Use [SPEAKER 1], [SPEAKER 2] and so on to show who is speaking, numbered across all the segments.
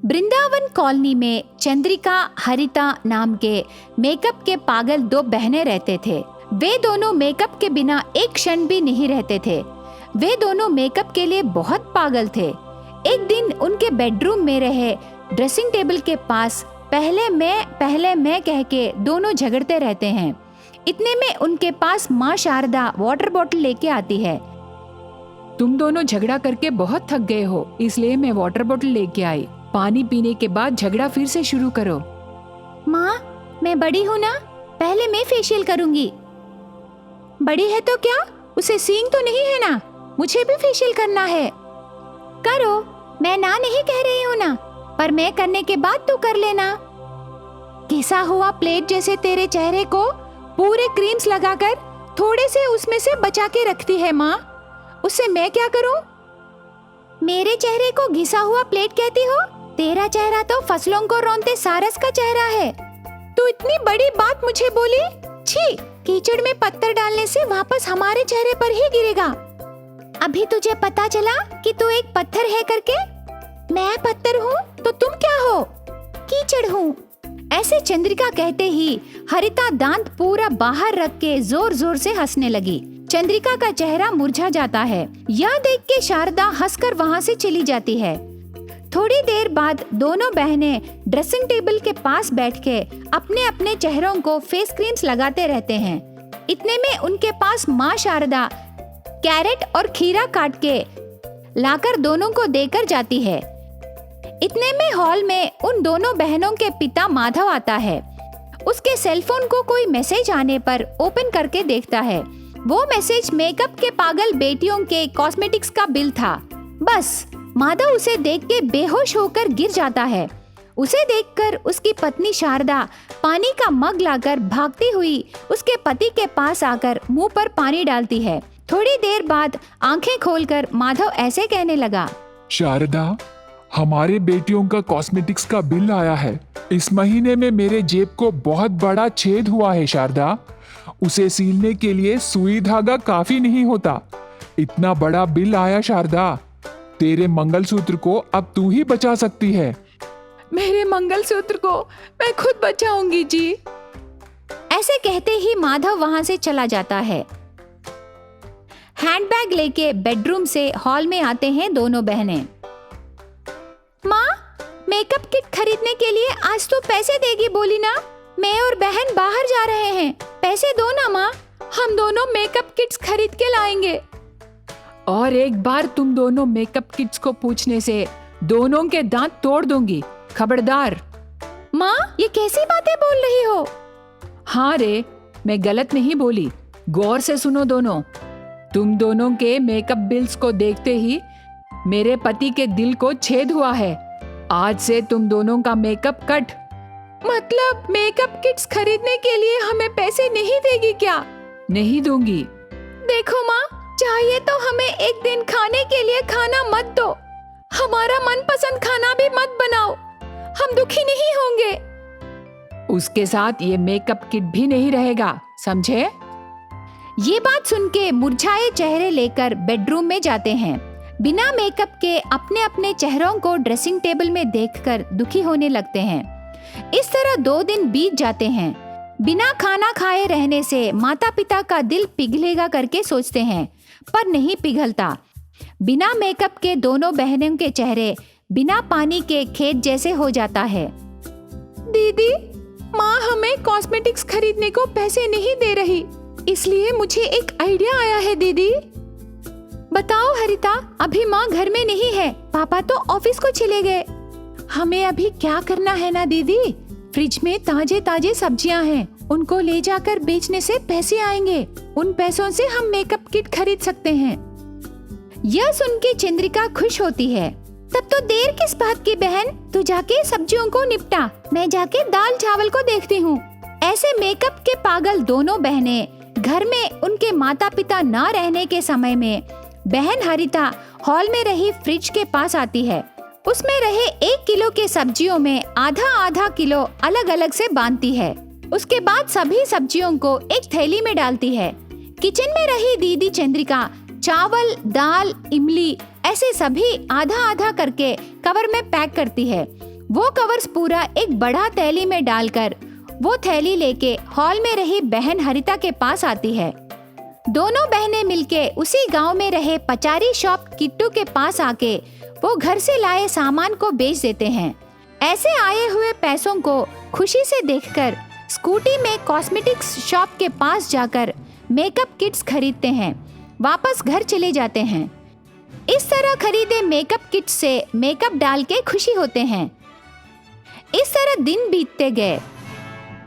[SPEAKER 1] Vrindavan colony में चंद्रिका हरिता नाम के मेकअप के पागल दो बहनें रहते थे। वे दोनों मेकअप के बिना एक क्षण भी नहीं रहते थे। वे दोनों मेकअप के लिए बहुत पागल थे। एक दिन उनके बेडरूम में रहे ड्रेसिंग टेबल के पास पहले मैं कह के दोनों झगड़ते रहते हैं। इतने में उनके पास माँ शारदा वाटर बॉटल लेके आती है।
[SPEAKER 2] तुम दोनों झगड़ा करके बहुत थक गए हो, इसलिए मैं वाटर बॉटल लेके आई। पानी पीने के बाद झगड़ा फिर से शुरू करो।
[SPEAKER 1] माँ, मैं बड़ी हूँ ना, पहले मैं फेशियल करूँगी। बड़ी है तो क्या, उसे सींग तो नहीं है ना, मुझे भी फेशियल करना है। करो, मैं ना नहीं कह रही हूँ ना, पर मैं करने के बाद तू कर लेना। घिसा हुआ प्लेट जैसे तेरे चेहरे को पूरे क्रीम्स लगाकर थोड़े से उसमें से बचा के रखती है माँ, उससे मैं क्या करूँ? मेरे चेहरे को घिसा हुआ प्लेट कहती हो? तेरा चेहरा तो फसलों को रौंदते सारस का चेहरा है। तू इतनी बड़ी बात मुझे बोली? छी, कीचड़ में पत्थर डालने से वापस हमारे चेहरे पर ही गिरेगा। अभी तुझे पता चला कि तू एक पत्थर है करके? मैं पत्थर हूँ तो तुम क्या हो? कीचड़ हूँ। ऐसे चंद्रिका कहते ही हरिता दांत पूरा बाहर रख के जोर जोर से हंसने लगी। चंद्रिका का चेहरा मुरझा जाता है। यह देख के शारदा हंसकर वहाँ से चली जाती है। थोड़ी देर बाद दोनों बहनें ड्रेसिंग टेबल के पास बैठ के अपने अपने चेहरों को फेस क्रीम्स लगाते रहते हैं। इतने में उनके पास माँ शारदा कैरेट और खीरा काट के लाकर दोनों को देकर जाती है। इतने में हॉल में उन दोनों बहनों के पिता माधव आता है। उसके सेलफोन को कोई मैसेज आने पर ओपन करके देखता है। वो मैसेज मेकअप के पागल बेटियों के कॉस्मेटिक्स का बिल था। बस माधव उसे देख के बेहोश होकर गिर जाता है। उसे देखकर उसकी पत्नी शारदा पानी का मग लाकर भागती हुई उसके पति के पास आकर मुंह पर पानी डालती है। थोड़ी देर बाद आंखें खोलकर माधव ऐसे कहने लगा,
[SPEAKER 3] शारदा, हमारे बेटियों का कॉस्मेटिक्स का बिल आया है। इस महीने में मेरे जेब को बहुत बड़ा छेद हुआ है शारदा। उसे सीलने के लिए सुई धागा काफी नहीं होता। इतना बड़ा बिल आया शारदा। तेरे मंगलसूत्र को अब तू ही बचा सकती है।
[SPEAKER 2] मेरे मंगलसूत्र को मैं खुद बचाऊंगी जी।
[SPEAKER 1] ऐसे कहते ही माधव वहाँ से चला जाता है। हैंडबैग लेके बेडरूम से हॉल में आते हैं दोनों बहनें। माँ, मेकअप किट खरीदने के लिए आज तो पैसे देगी बोली ना। मैं और बहन बाहर जा रहे हैं, पैसे दो ना माँ।
[SPEAKER 2] हम दोनों मेकअप किट्स खरीद के लाएंगे। और एक बार तुम दोनों मेकअप किट्स को पूछने से दोनों के दांत तोड़ दूंगी, खबरदार।
[SPEAKER 1] माँ, ये कैसी बातें बोल रही हो?
[SPEAKER 2] हाँ रे, मैं गलत नहीं बोली। गौर से सुनो दोनों। तुम दोनों के मेकअप बिल्स को देखते ही मेरे पति के दिल को छेद हुआ है। आज से तुम दोनों का मेकअप कट। मतलब मेकअप किट्स खरीदने के लिए हमें पैसे नहीं देगी क्या? नहीं दूंगी।
[SPEAKER 1] देखो माँ, चाहिए तो हमें एक दिन खाने के लिए खाना मत दो। हमारा मनपसंद खाना भी मत बनाओ, हम दुखी नहीं होंगे।
[SPEAKER 2] उसके साथ ये मेकअप किट भी नहीं रहेगा, समझे?
[SPEAKER 1] ये बात सुन के मुरझाए चेहरे लेकर बेडरूम में जाते हैं। बिना मेकअप के अपने अपने चेहरों को ड्रेसिंग टेबल में देखकर दुखी होने लगते हैं। इस तरह 2 दिन बीत जाते हैं। बिना खाना खाए रहने से माता पिता का दिल पिघलेगा करके सोचते हैं, पर नहीं पिघलता। बिना मेकअप के दोनों बहनों के चेहरे बिना पानी के खेत जैसे हो जाता है।
[SPEAKER 2] दीदी, माँ हमें कॉस्मेटिक्स खरीदने को पैसे नहीं दे रही, इसलिए मुझे एक आइडिया आया है दीदी।
[SPEAKER 1] बताओ हरिता, अभी माँ घर में नहीं है, पापा तो ऑफिस को चले गए।
[SPEAKER 2] हमें अभी क्या करना है ना दीदी, फ्रिज में ताजे ताजे सब्जियां हैं, उनको ले जाकर बेचने से पैसे आएंगे। उन पैसों से हम मेकअप किट खरीद सकते हैं।
[SPEAKER 1] यह सुन के चंद्रिका खुश होती है। तब तो देर किस बात की बहन, तू जाके सब्जियों को निपटा, मैं जाके दाल चावल को देखती हूँ। ऐसे मेकअप के पागल दोनों बहनें घर में उनके माता पिता ना रहने के समय में बहन हरिता हॉल में रही फ्रिज के पास आती है। उसमें रहे 1 किलो के सब्जियों में आधा आधा किलो अलग अलग से बांधती है। उसके बाद सभी सब्जियों को एक थैली में डालती है। किचन में रही दीदी चंद्रिका चावल, दाल, इमली ऐसे सभी आधा आधा करके कवर में पैक करती है। वो कवर्स पूरा एक बड़ा थैली में डालकर वो थैली लेके हॉल में रही बहन हरिता के पास आती है। दोनों बहनें मिलके उसी गांव में रहे पचारी शॉप किट्टू के पास आके वो घर से लाए सामान को बेच देते हैं। ऐसे आए हुए पैसों को खुशी से देखकर स्कूटी में कॉस्मेटिक्स शॉप के पास जाकर मेकअप किट्स खरीदते हैं, वापस घर चले जाते हैं। इस तरह खरीदे मेकअप किट्स से मेकअप डाल के खुशी होते हैं। इस तरह दिन बीतते गए।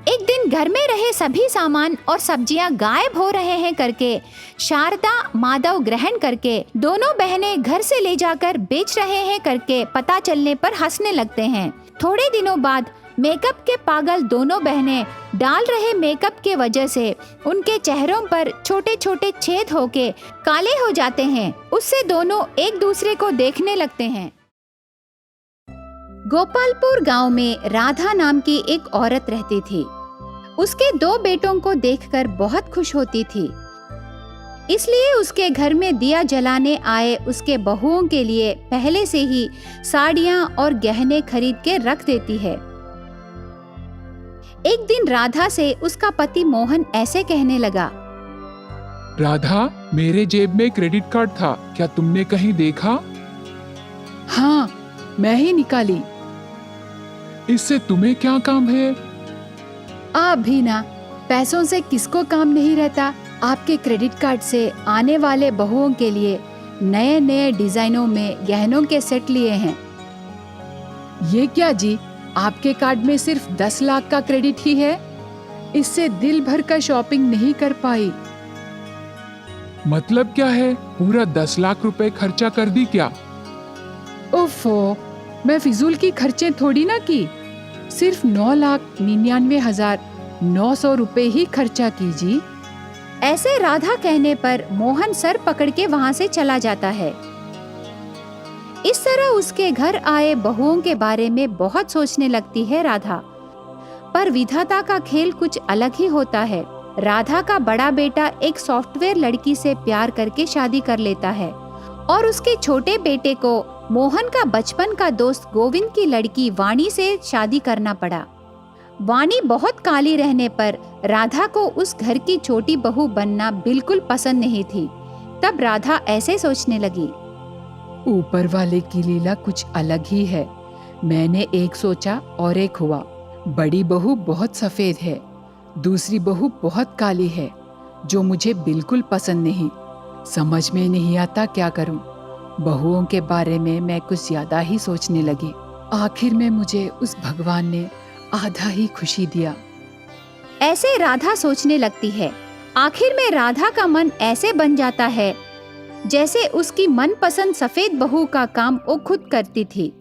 [SPEAKER 1] एक दिन घर में रहे सभी सामान और सब्जियां गायब हो रहे हैं करके शारदा माधव ग्रहण करके दोनों बहनें घर से ले जाकर बेच रहे हैं करके पता चलने पर हंसने लगते हैं। थोड़े दिनों बाद मेकअप के पागल दोनों बहनें डाल रहे मेकअप के वजह से उनके चेहरों पर छोटे छोटे छेद होके काले हो जाते हैं। उससे दोनों एक दूसरे को देखने लगते हैं। गोपालपुर गांव में राधा नाम की एक औरत रहती थी। उसके 2 बेटों को देखकर बहुत खुश होती थी, इसलिए उसके घर में दिया जलाने आए उसके बहुओं के लिए पहले से ही साड़ियां और गहने खरीद के रख देती है। एक दिन राधा से उसका पति मोहन ऐसे कहने लगा,
[SPEAKER 3] राधा, मेरे जेब में क्रेडिट कार्ड था, क्या तुमने कहीं देखा?
[SPEAKER 2] हाँ, मैं ही निकाली।
[SPEAKER 3] इससे तुम्हें क्या काम है?
[SPEAKER 2] आप भी ना, पैसों से किसको काम नहीं रहता। आपके क्रेडिट कार्ड से आने वाले बहुओं के लिए नए नए डिजाइनों में गहनों के सेट लिए हैं। ये क्या जी, आपके कार्ड में सिर्फ 10 लाख का क्रेडिट ही है, इससे दिल भर का शॉपिंग नहीं कर पाई।
[SPEAKER 3] मतलब क्या है, पूरा 10 लाख रुपए खर्चा कर दी क्या?
[SPEAKER 2] ओफो, मैं फिजूल की खर्चे थोड़ी ना की, सिर्फ 9,99,900 रुपए ही खर्चा कीजिए।
[SPEAKER 1] ऐसे राधा कहने पर मोहन सर पकड़ के वहाँ से चला जाता है। इस तरह उसके घर आए बहुओं के बारे में बहुत सोचने लगती है राधा। पर विधाता का खेल कुछ अलग ही होता है। राधा का बड़ा बेटा एक सॉफ्टवेयर लड़की से प्यार करके शादी कर लेता है और उसके छोटे बेटे को मोहन का बचपन का दोस्त गोविंद की लड़की वाणी से शादी करना पड़ा। वाणी बहुत काली रहने पर राधा को उस घर की छोटी बहू बनना बिल्कुल पसंद नहीं थी। तब राधा ऐसे सोचने लगी,
[SPEAKER 2] ऊपर वाले की लीला कुछ अलग ही है। मैंने एक सोचा और एक हुआ। बड़ी बहू बहुत सफेद है, दूसरी बहू बहुत काली है, जो मुझे बिल्कुल पसंद नहीं। समझ में नहीं आता क्या करूं। बहुओं के बारे में मैं कुछ ज्यादा ही सोचने लगी। आखिर में मुझे उस भगवान ने आधा ही खुशी दिया।
[SPEAKER 1] ऐसे राधा सोचने लगती है। आखिर में राधा का मन ऐसे बन जाता है जैसे उसकी मनपसंद सफेद बहू का काम वो खुद करती थी।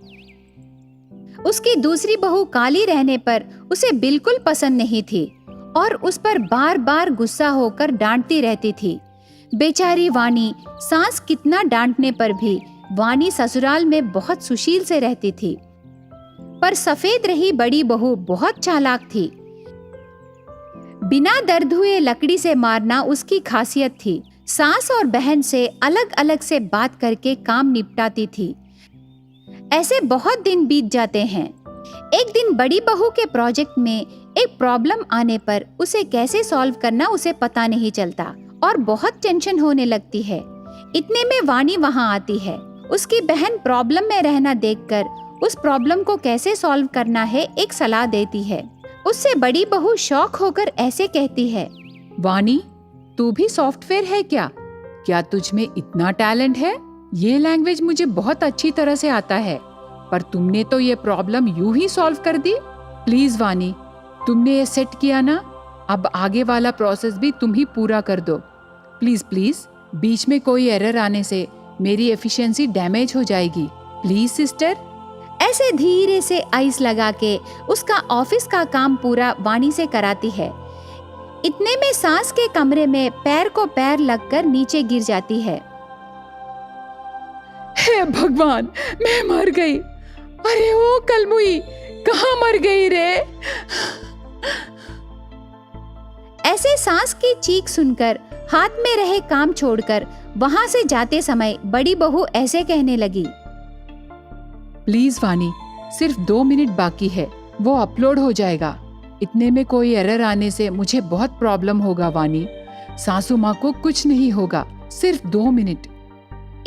[SPEAKER 1] उसकी दूसरी बहू काली रहने पर उसे बिल्कुल पसंद नहीं थी और उस पर बार बार गुस्सा होकर डांटती रहती थी। बेचारी वाणी, सास कितना डांटने पर भी वाणी ससुराल में बहुत सुशील से रहती थी। पर सफेद रही बड़ी बहू बहुत चालाक थी। बिना दर्द हुए लकड़ी से मारना उसकी खासियत थी। सास और बहन से अलग अलग से बात करके काम निपटाती थी। ऐसे बहुत दिन बीत जाते हैं। एक दिन बड़ी बहू के प्रोजेक्ट में एक प्रॉब्लम आने पर उसे कैसे सॉल्व करना उसे पता नहीं चलता और बहुत टेंशन होने लगती है। इतने में वाणी वहां आती है। उसकी बहन प्रॉब्लम में रहना देखकर उस प्रॉब्लम को कैसे सॉल्व करना है एक सलाह देती है। उससे बड़ी बहू शौक होकर ऐसे कहती है,
[SPEAKER 2] वाणी, तू भी सॉफ्टवेयर है क्या? क्या तुझ में इतना टैलेंट है? ये लैंग्वेज मुझे बहुत अच्छी तरह से आता है, पर तुमने तो ये प्रॉब्लम यूं ही सॉल्व कर दी। प्लीज वाणी, तुमने ये सेट किया ना, अब आगे वाला प्रोसेस भी तुम ही पूरा कर दो। प्लीज प्लीज, बीच में कोई एरर आने से मेरी एफिशिएंसी डैमेज हो जाएगी। Please sister.
[SPEAKER 1] ऐसे धीरे से आइस लगा के उसका ऑफिस का काम पूरा वाणी से कराती है। इतने में सास के कमरे में पैर को पैर लगकर नीचे गिर जाती है।
[SPEAKER 2] हे भगवान, मैं मर गई। अरे ओ कलमुई, कहाँ मर गई रे?
[SPEAKER 1] ऐसे सास की चीख सुनकर हाथ में रहे काम छोड़कर वहां से जाते समय बड़ी बहू ऐसे कहने लगी,
[SPEAKER 2] प्लीज वाणी, सिर्फ 2 मिनट बाकी है, वो अपलोड हो जाएगा। इतने में कोई एरर आने से मुझे बहुत प्रॉब्लम होगा वानी। सासू माँ को कुछ नहीं होगा, सिर्फ 2 मिनट।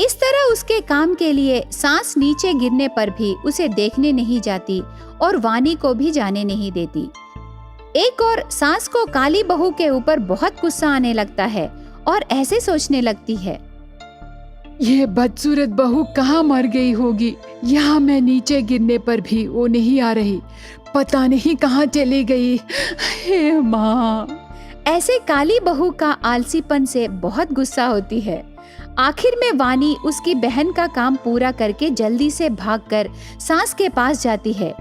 [SPEAKER 1] इस तरह उसके काम के लिए सांस नीचे गिरने पर भी उसे देखने नहीं जाती और वानी को भी जाने नहीं देती। एक और सांस को काली बहू के ऊपर बहुत गुस्सा आने लगता है और ऐसे सोचने लगती है,
[SPEAKER 2] ये बदसूरत बहू कहाँ मर गई होगी। यहाँ मैं नीचे गिरने पर भी वो नहीं आ रही, पता नहीं कहाँ चली गई। हे माँ।
[SPEAKER 1] ऐसे काली बहू का आलसीपन से बहुत गुस्सा होती है। आखिर में वानी उसकी बहन का काम पूरा करके जल्दी से भागकर सांस के पास जाती है।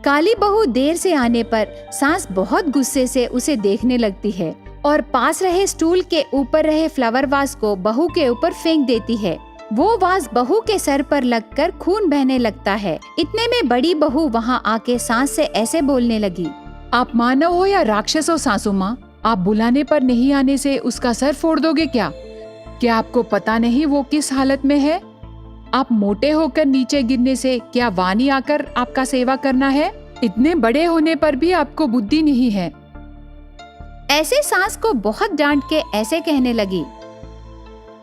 [SPEAKER 1] काली बहू देर से आने पर सांस बहुत गुस्से से उसे देखने लगती है और पास रहे स्टूल के ऊपर रहे फ्लावर वास को बहू के ऊपर फेंक देती है। वो वास बहू के सर पर लगकर खून बहने लगता है। इतने में बड़ी बहू वहाँ आके सांस से ऐसे बोलने लगी,
[SPEAKER 2] आप मानव हो या राक्षस हो सासू माँ, आप बुलाने पर नहीं आने से उसका सर फोड़ दोगे क्या? क्या आपको पता नहीं वो किस हालत में है? आप मोटे होकर नीचे गिरने से क्या वानी आकर आपका सेवा करना है? इतने बड़े होने पर भी आपको बुद्धि नहीं है।
[SPEAKER 1] ऐसे सांस को बहुत डांट के ऐसे कहने लगी,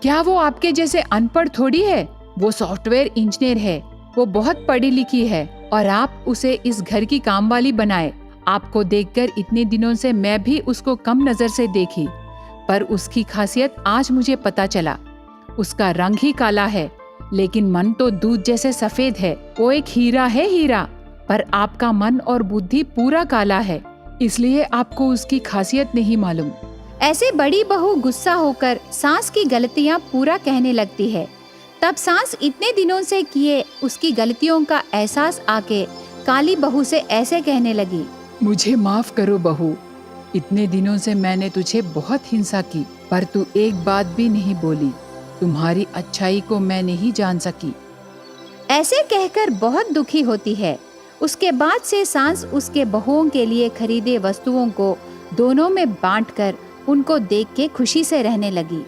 [SPEAKER 2] क्या वो आपके जैसे अनपढ़ थोड़ी है? वो सॉफ्टवेयर इंजीनियर है, वो बहुत पढ़ी लिखी है और आप उसे इस घर की काम वाली बनाए। आपको देखकर इतने दिनों से मैं भी उसको कम नजर से देखी, पर उसकी खासियत आज मुझे पता चला। उसका रंग ही काला है, लेकिन मन तो दूध जैसे सफेद है। वो एक हीरा है, हीरा। पर आपका मन और बुद्धि पूरा काला है, इसलिए आपको उसकी खासियत नहीं मालूम।
[SPEAKER 1] ऐसे बड़ी बहू गुस्सा होकर सांस की गलतियां पूरा कहने लगती है। तब सांस इतने दिनों से किए उसकी गलतियों का एहसास आके काली बहू से ऐसे कहने लगी,
[SPEAKER 2] मुझे माफ करो बहू, इतने दिनों से मैंने तुझे बहुत हिंसा की, पर तू एक बात भी नहीं बोली। तुम्हारी अच्छाई को मैं नहीं जान सकी।
[SPEAKER 1] ऐसे कहकर बहुत दुखी होती है। उसके बाद से सांस उसके बहुओं के लिए खरीदे वस्तुओं को दोनों में बांटकर उनको देख के खुशी से रहने लगी।